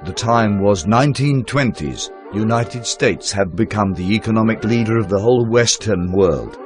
The time was 1920s. United States had become the economic leader of the whole Western world.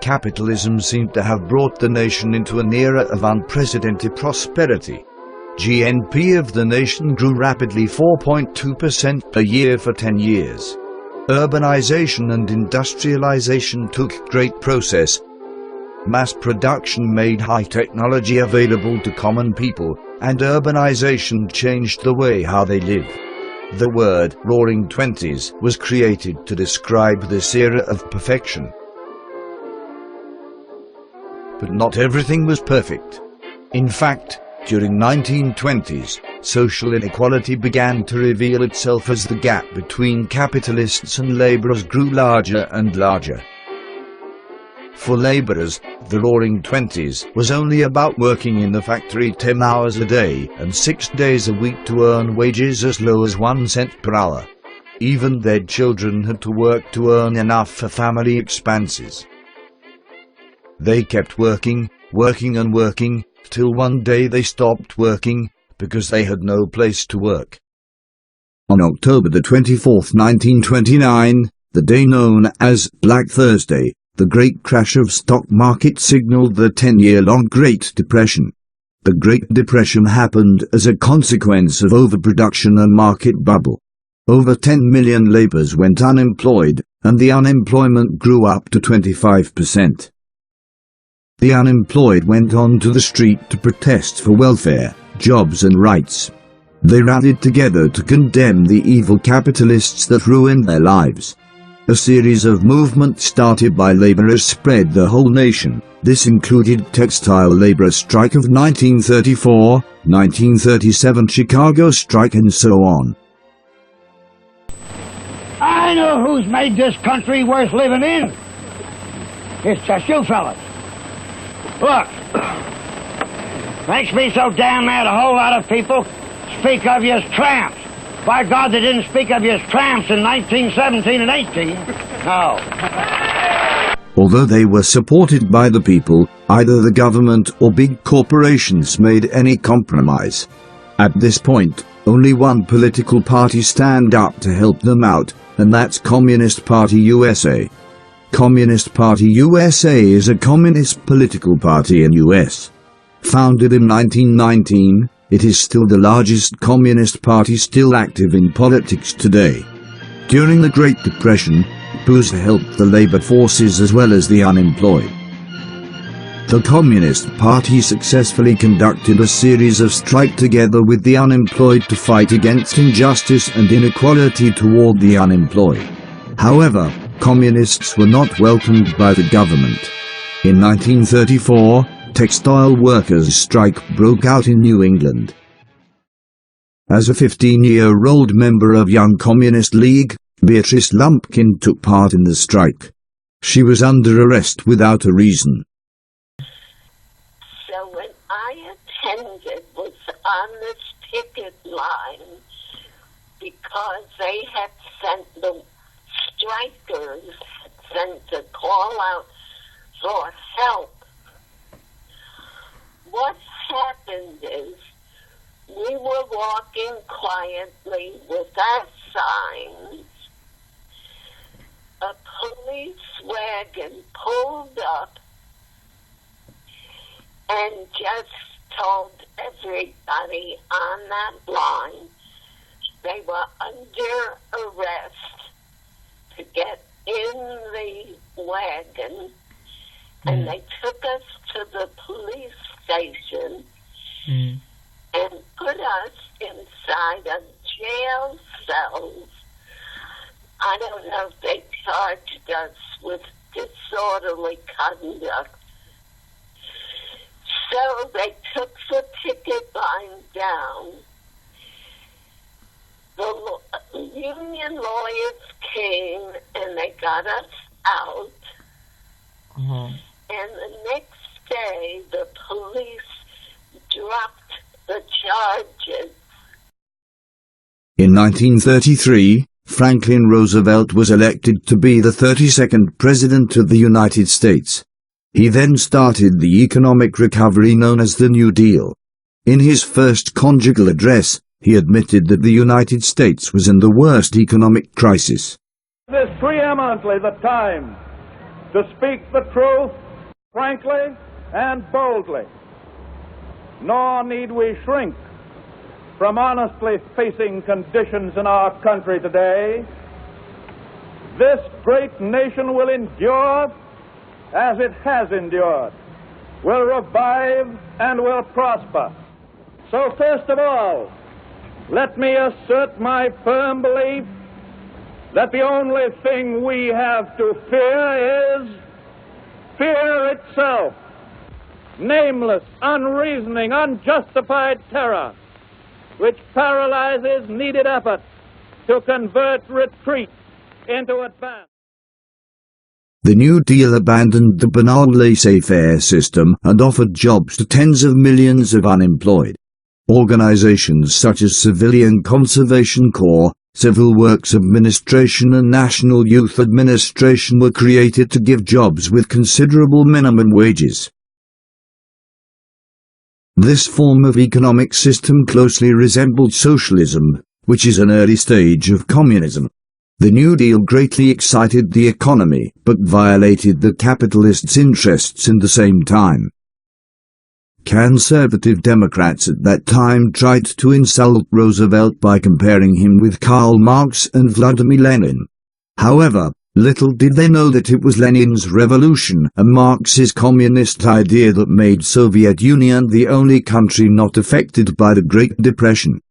Capitalism seemed to have brought the nation into an era of unprecedented prosperity. GNP of the nation grew rapidly 4.2% a year for 10 years. Urbanization and industrialization took great process. Mass production made high technology available to common people, and urbanization changed the way how they live. The word Roaring Twenties was created to describe this era of perfection. But not everything was perfect. In fact, during 1920s, social inequality began to reveal itself as the gap between capitalists and laborers grew larger and larger. For laborers, the Roaring Twenties was only about working in the factory 10 hours a day and 6 days a week to earn wages as low as 1 cent per hour. Even their children had to work to earn enough for family expenses. They kept working, and working, till one day they stopped working, because they had no place to work. On October the 24th, 1929, the day known as Black Thursday, the great crash of stock market signaled the 10-year-long Great Depression. The Great Depression happened as a consequence of overproduction and market bubble. Over 10 million laborers went unemployed, and the unemployment grew up to 25%. The unemployed went onto the street to protest for welfare, jobs and rights. They rallied together to condemn the evil capitalists that ruined their lives. A series of movements started by laborers spread the whole nation. This included textile labor strike of 1934, 1937 Chicago strike and so on. I know who's made this country worth living in. It's just you fellas. Look, makes me so damn mad a whole lot of people speak of you as tramps. By God, they didn't speak of you as tramps in 1917 and 18. No. Although they were supported by the people, either the government or big corporations made any compromise. At this point, only one political party stand up to help them out, and that's Communist Party USA. Communist Party USA is a communist political party in US. Founded in 1919, it is still the largest communist party still active in politics today. During the Great Depression, Booz helped the labor forces as well as the unemployed. The Communist Party successfully conducted a series of strikes together with the unemployed to fight against injustice and inequality toward the unemployed. However, communists were not welcomed by the government. In 1934, textile workers' strike broke out in New England. As a 15-year-old member of Young Communist League, Beatrice Lumpkin took part in the strike. She was under arrest without a reason. So when I attended was on this picket line because they had sent the strikers sent a call out for help. What happened is we were walking quietly with our signs. A police wagon pulled up and just told everybody on that line they were under arrest to get in the wagon, and they took us to the police station and put us inside of jail cells. I don't know if they charged us with disorderly conduct. So they took the picket line down. The union lawyers came and they got us out. And the next day, the police dropped the charges. In 1933, Franklin Roosevelt was elected to be the 32nd President of the United States. He then started the economic recovery known as the New Deal. In his first conjugal address, He admitted that the United States was in the worst economic crisis. This is preeminently the time to speak the truth frankly and boldly, nor need we shrink from honestly facing conditions in our country today. This great nation will endure as it has endured, will revive and will prosper. So first of all, let me assert my firm belief that the only thing we have to fear is fear itself. Nameless, unreasoning, unjustified terror, which paralyzes needed effort to convert retreat into advance. The New Deal abandoned the banal laissez-faire system and offered jobs to tens of millions of unemployed. Organizations such as Civilian Conservation Corps, Civil Works Administration and National Youth Administration were created to give jobs with considerable minimum wages. This form of economic system closely resembled socialism, which is an early stage of communism. The New Deal greatly excited the economy, but violated the capitalists' interests in the same time. Conservative Democrats at that time tried to insult Roosevelt by comparing him with Karl Marx and Vladimir Lenin. However, little did they know that it was Lenin's revolution and Marx's communist idea that made Soviet Union the only country not affected by the Great Depression.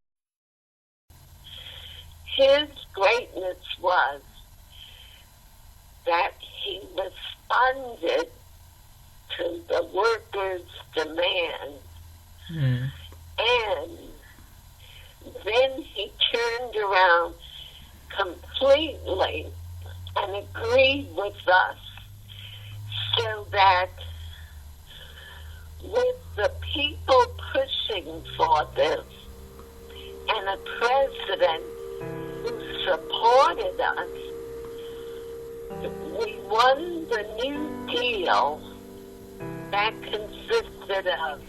His greatness was that he responded to the workers' demands, and then he turned around completely and agreed with us, so that with the people pushing for this and a president who supported us, we won the New Deal that consisted of.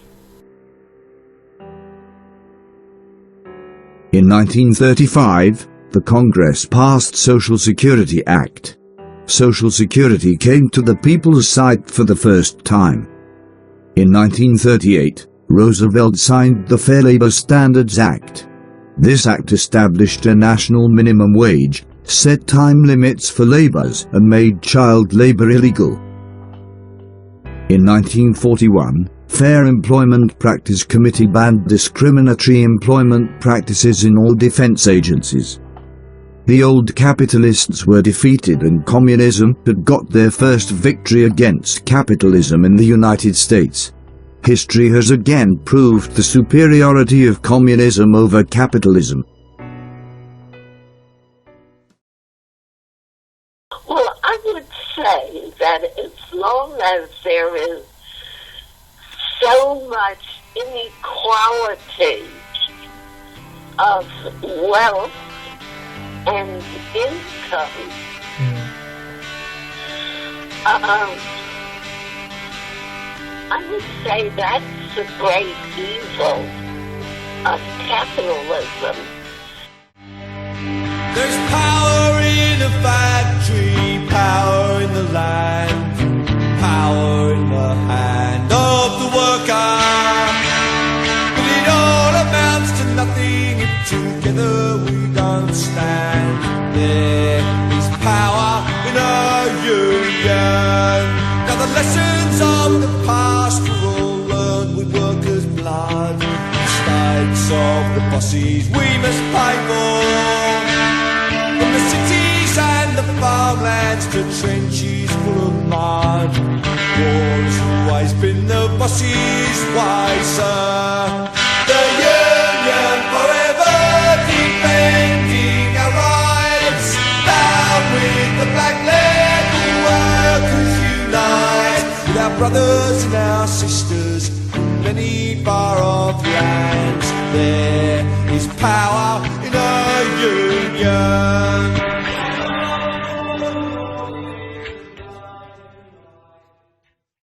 In 1935, the Congress passed Social Security Act. Social Security came to the people's side for the first time. In 1938, Roosevelt signed the Fair Labor Standards Act. This act established a national minimum wage, set time limits for labors, and made child labor illegal. In 1941, Fair Employment Practice Committee banned discriminatory employment practices in all defense agencies. The old capitalists were defeated and communism had got their first victory against capitalism in the United States. History has again proved the superiority of communism over capitalism. Well, I would say that as long as there is so much inequality of wealth and income, I would say that's the great evil of capitalism. There's power in a factory, power in the land, power in the hand of the worker. But it all amounts to nothing if together we don't stand. There is power in a union. Now the lessons of the past were all learned with workers' blood. Mistakes of the bosses we must pay for. From the cities and the farmlands to trenches full of mud, war's always been the bosses' way, sir. The union forever defending our rights. Down with the black label workers unite. With our brothers and our sisters from many far off lands. There is power